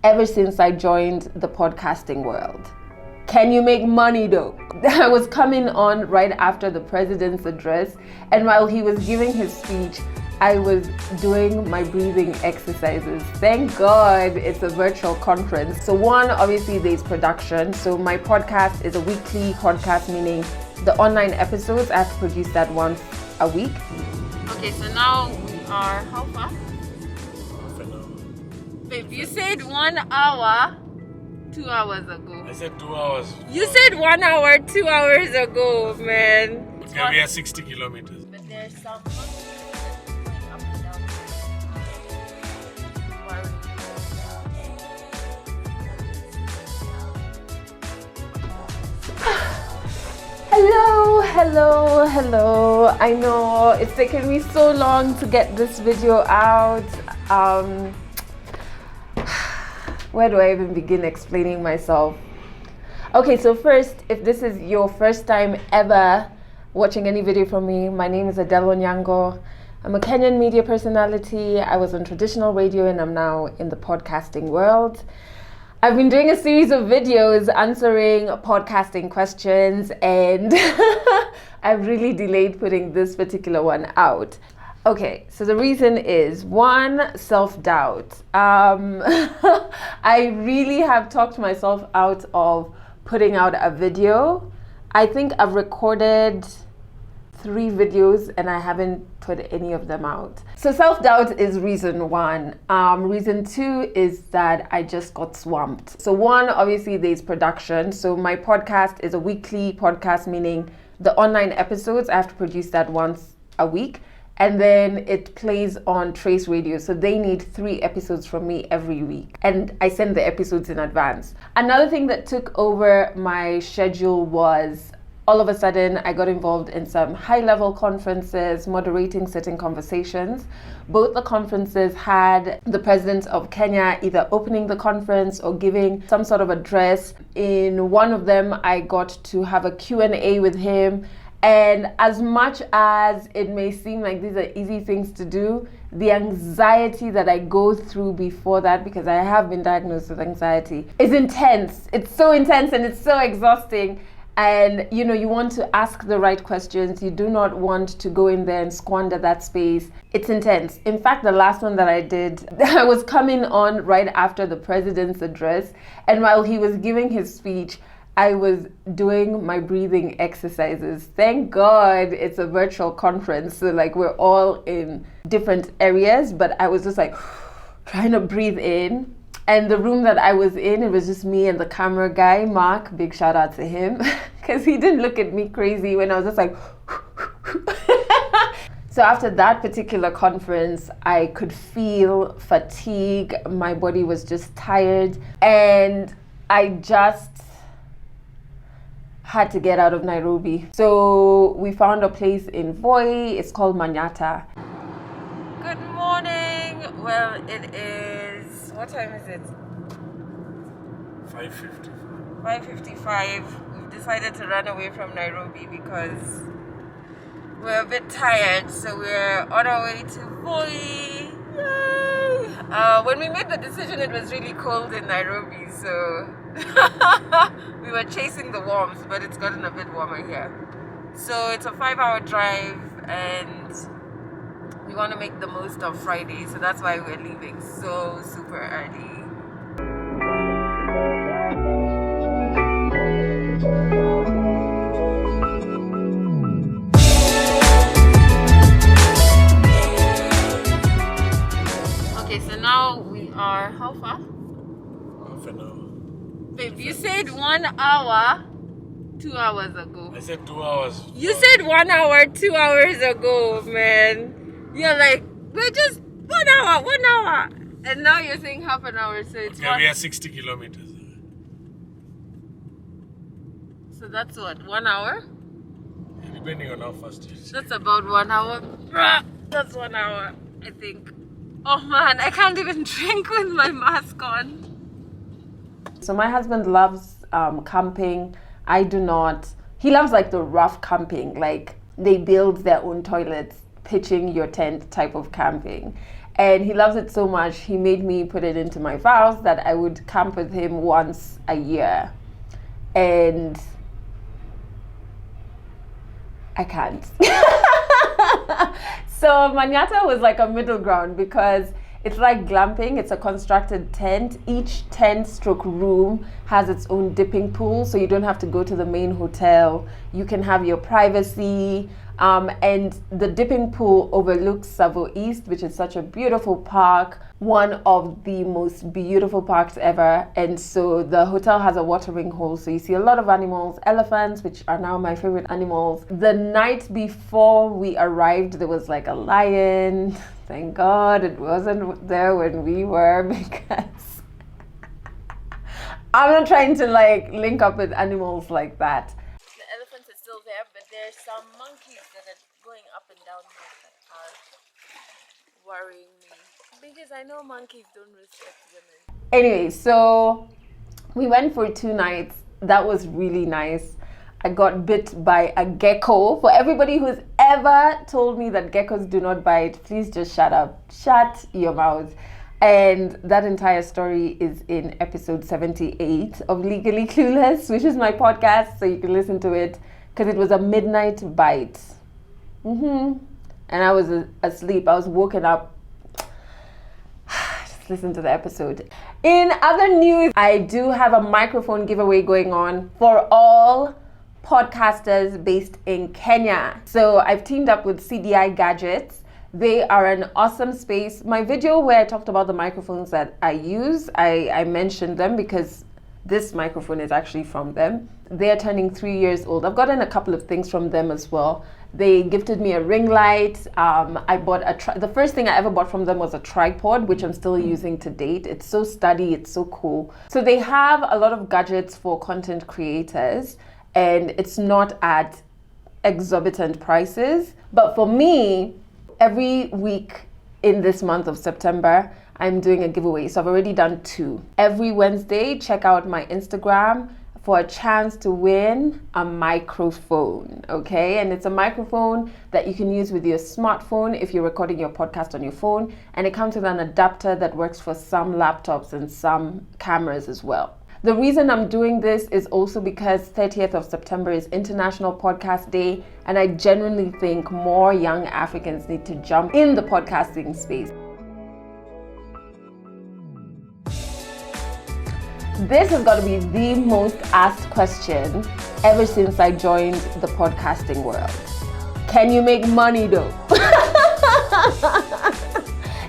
ever since I joined the podcasting world. Can you make money though? I was coming on right after the president's address, and while he was giving his speech, I was doing my breathing exercises. Thank God it's a virtual conference. So one, obviously there's production. So my podcast is a weekly podcast, meaning the online episodes, I have to produce that once a week. Okay, so now we are, how far? Half an hour. Babe, you said 1 hour 2 hours ago. I said 2 hours. You said 1 hour 2 hours ago, man. Okay, we are 60 kilometers. But there's some going up and down. Hello. I know it's taken me so long to get this video out. Where do I even begin explaining myself? Okay, so first, if this is your first time ever watching any video from me, my name is Adele Onyango. I'm a Kenyan media personality. I was on traditional radio and I'm now in the podcasting world. I've been doing a series of videos answering podcasting questions, and I've really delayed putting this particular one out. Okay, so the reason is, one, self-doubt. I really have talked myself out of putting out a video. I think I've recorded 3 videos and I haven't put any of them out. So self-doubt is reason one. Reason two is that I just got swamped. So one, obviously there's production. So my podcast is a weekly podcast, meaning the online episodes, I have to produce that once a week. And then it plays on Trace Radio. So they need 3 episodes from me every week. And I send the episodes in advance. Another thing that took over my schedule was all of a sudden I got involved in some high-level conferences, moderating certain conversations. Both the conferences had the president of Kenya either opening the conference or giving some sort of address. In one of them, I got to have a Q&A with him. And as much as it may seem like these are easy things to do, the anxiety that I go through before that, because I have been diagnosed with anxiety, is intense. It's so intense and it's so exhausting. And you want to ask the right questions. You do not want to go in there and squander that space. It's intense. In fact, the last one that I did, I was coming on right after the president's address. And while he was giving his speech, I was doing my breathing exercises. Thank God it's a virtual conference. So we're all in different areas, but I was just trying to breathe in. And the room that I was in, it was just me and the camera guy, Mark. Big shout out to him, because he didn't look at me crazy when I was just So after that particular conference, I could feel fatigue. My body was just tired. And I just had to get out of Nairobi. So we found a place in Voi. It's called Manyata. Good morning. Well, it is, what time is it? 5:50. 5:55. We've decided to run away from Nairobi because we're a bit tired. So we're on our way to Voi. Yay! When we made the decision, it was really cold in Nairobi. So we were chasing the warmth, but it's gotten a bit warmer here. So it's a 5-hour drive and we want to make the most of Friday, so that's why we're leaving so super early. Okay, so now we are, how far? Half an hour. Babe, you said 1 hour 2 hours ago. I said 2 hours. You said 1 hour 2 hours ago, man. You're like, we're just 1 hour. And now you're saying half an hour, so it's Okay, we are 60 kilometers. So that's what, 1 hour? Depending on how fast you see. That's about 1 hour. That's 1 hour, I think. Oh man, I can't even drink with my mask on. So my husband loves camping. I do not. He loves the rough camping, they build their own toilets, pitching your tent type of camping. And he loves it so much, he made me put it into my vows that I would camp with him once a year. And I can't. So Manyata was like a middle ground because it's like glamping. It's a constructed tent. Each tent/room has its own dipping pool, so you don't have to go to the main hotel. You can have your privacy. And the dipping pool overlooks Savo East, which is such a beautiful park, one of the most beautiful parks ever. And so the hotel has a watering hole, so you see a lot of animals, elephants, which are now my favorite animals. The night before we arrived, there was like a lion. Thank God it wasn't there when we were, because I'm not trying to like link up with animals like that. The elephants are still there, but there's some monkeys that are going up and down here that are worrying me. Because I know monkeys don't respect women. Anyway, so we went for 2 nights. That was really nice. I got bit by a gecko. For everybody who's ever told me that geckos do not bite, please just shut up. Shut your mouth. And that entire story is in episode 78 of Legally Clueless, which is my podcast, so you can listen to it, because it was a midnight bite. And I was asleep. I was woken up. Just listen to the episode. In other news, I do have a microphone giveaway going on for all podcasters based in Kenya. So I've teamed up with CDI Gadgets. They are an awesome space. My video where I talked about the microphones that I use, I mentioned them because this microphone is actually from them. They are turning 3 years old. I've gotten a couple of things from them as well. They gifted me a ring light. I bought the first thing I ever bought from them was a tripod, which I'm still using to date. It's so sturdy, it's so cool. So they have a lot of gadgets for content creators, and it's not at exorbitant prices. But for me, every week in this month of September, I'm doing a giveaway. So I've already done 2. Every Wednesday, check out my Instagram for a chance to win a microphone, okay? And it's a microphone that you can use with your smartphone if you're recording your podcast on your phone. And it comes with an adapter that works for some laptops and some cameras as well. The reason I'm doing this is also because 30th of September is International Podcast Day, and I genuinely think more young Africans need to jump in the podcasting space. This has got to be the most asked question ever since I joined the podcasting world. Can you make money though?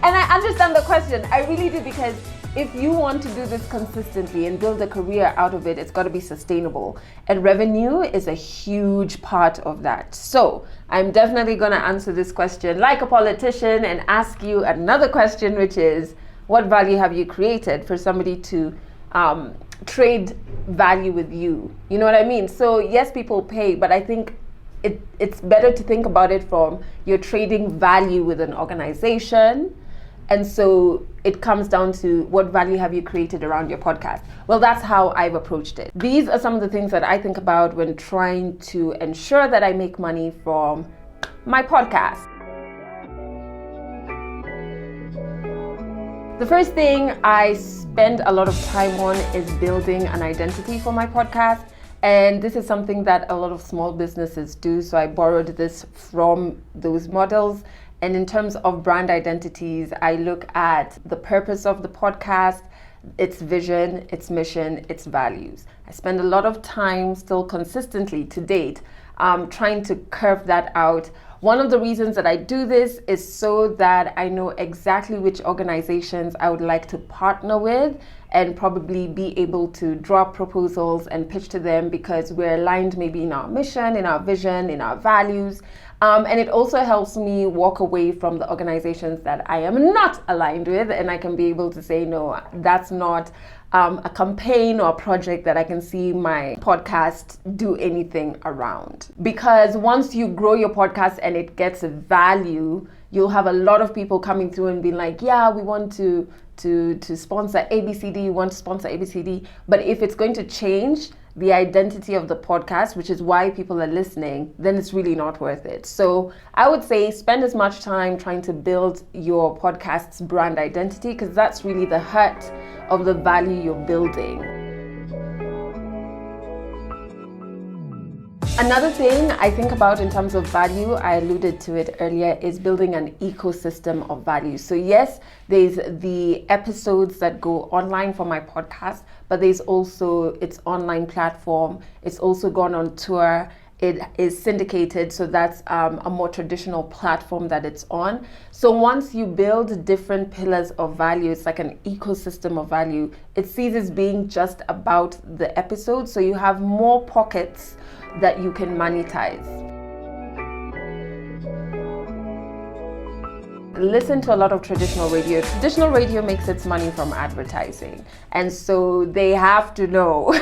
And I understand the question. I really do, because if you want to do this consistently and build a career out of it, it's got to be sustainable. And revenue is a huge part of that. So I'm definitely going to answer this question like a politician and ask you another question, which is, what value have you created for somebody to trade value with you? You know what I mean? So yes, people pay, but I think it's better to think about it from you're trading value with an organization. And so it comes down to what value have you created around your podcast? Well, that's how I've approached it. These are some of the things that I think about when trying to ensure that I make money from my podcast. The first thing I spend a lot of time on is building an identity for my podcast. And this is something that a lot of small businesses do. So I borrowed this from those models. And in terms of brand identities, I look at the purpose of the podcast, its vision, its mission, its values. I spend a lot of time still consistently to date trying to curve that out. One of the reasons that I do this is so that I know exactly which organizations I would like to partner with and probably be able to draw proposals and pitch to them, because we're aligned maybe in our mission, in our vision, in our values. And it also helps me walk away from the organizations that I am not aligned with, and I can be able to say, no, that's not a campaign or a project that I can see my podcast do anything around. Because once you grow your podcast and it gets value, you'll have a lot of people coming through and being like, yeah, we want to to sponsor ABCD, you want to sponsor ABCD. But if it's going to change the identity of the podcast, which is why people are listening, then it's really not worth it. So I would say spend as much time trying to build your podcast's brand identity, because that's really the heart of the value you're building. Another thing I think about in terms of value, I alluded to it earlier, is building an ecosystem of value. So yes, there's the episodes that go online for my podcast, but there's also its online platform. It's also gone on tour. It is syndicated, so that's a more traditional platform that it's on. So once you build different pillars of value, it's like an ecosystem of value. It ceases being just about the episode, so you have more pockets that you can monetize. Listen to a lot of traditional radio. Traditional radio makes its money from advertising, and so they have to know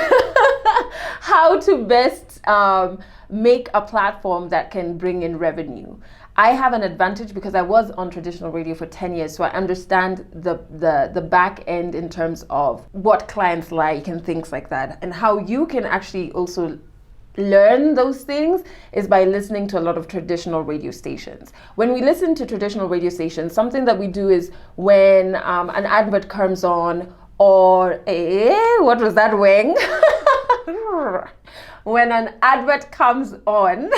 how to best make a platform that can bring in revenue. I have an advantage because I was on traditional radio for 10 years, so I understand the back end in terms of what clients like and things like that, and how you can actually also learn those things is by listening to a lot of traditional radio stations. When we listen to traditional radio stations, something that we do is when an advert comes on, or what was that, Wing? When an advert comes on,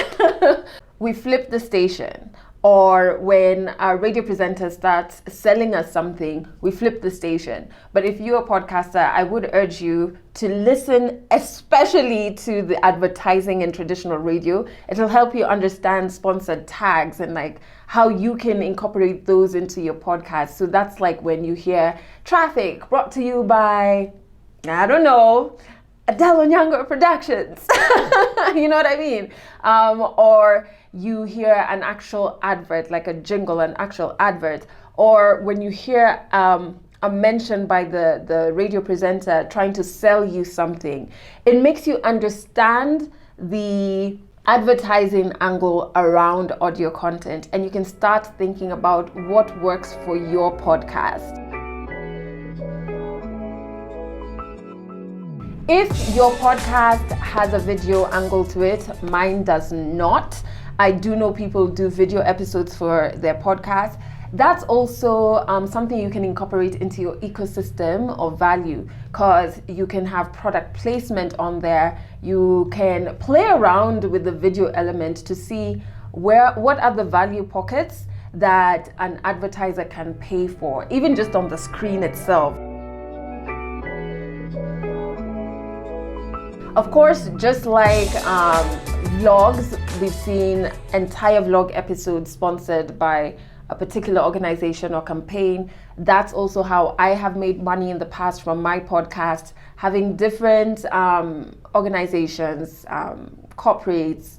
we flip the station. Or when a radio presenter starts selling us something, we flip the station. But if you're a podcaster, I would urge you to listen especially to the advertising in traditional radio. It'll help you understand sponsored tags and like how you can incorporate those into your podcast. So that's like when you hear traffic brought to you by, I don't know, Adele Onyango Productions. You know what I mean? Or you hear an actual advert, like a jingle, an actual advert. Or when you hear a mention by the radio presenter trying to sell you something, it makes you understand the advertising angle around audio content, and you can start thinking about what works for your podcast. If your podcast has a video angle to it, mine does not. I do know people do video episodes for their podcast. That's also something you can incorporate into your ecosystem of value, because you can have product placement on there. You can play around with the video element to see what are the value pockets that an advertiser can pay for, even just on the screen itself. Of course, just like vlogs, we've seen entire vlog episodes sponsored by a particular organization or campaign. That's also how I have made money in the past from my podcast, having different organizations, corporates,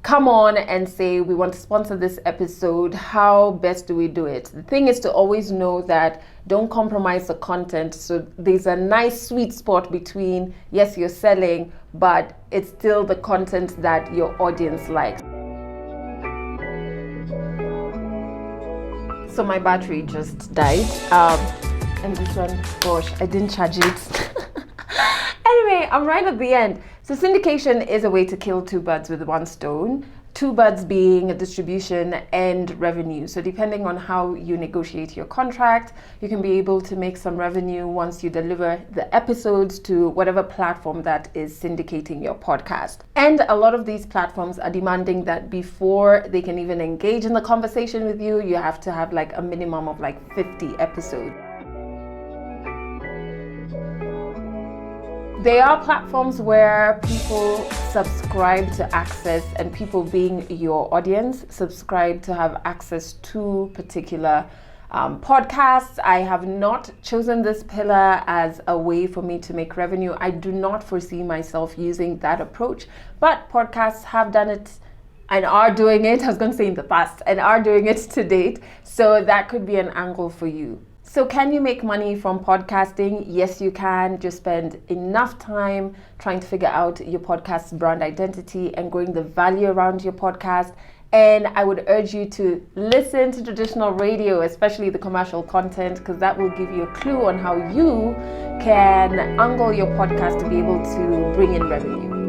come on and say, we want to sponsor this episode. How best do we do it? The thing is to always know that don't compromise the content. So there's a nice sweet spot between, yes, you're selling, but it's still the content that your audience likes. So my battery just died. And this one, gosh, I didn't charge it. Anyway, I'm right at the end. So syndication is a way to kill two birds with one stone. Two birds being a distribution and revenue. So depending on how you negotiate your contract, you can be able to make some revenue once you deliver the episodes to whatever platform that is syndicating your podcast. And a lot of these platforms are demanding that before they can even engage in the conversation with you, you have to have like a minimum of like 50 episodes. There are platforms where people subscribe to access, and people being your audience subscribe to have access to particular podcasts. I have not chosen this pillar as a way for me to make revenue. I do not foresee myself using that approach, but podcasts have done it and are doing it. I was going to say in the past, and are doing it to date. So that could be an angle for you. So can you make money from podcasting? Yes, you can. Just spend enough time trying to figure out your podcast's brand identity and growing the value around your podcast, And I would urge you to listen to traditional radio, especially the commercial content, because that will give you a clue on how you can angle your podcast to be able to bring in revenue.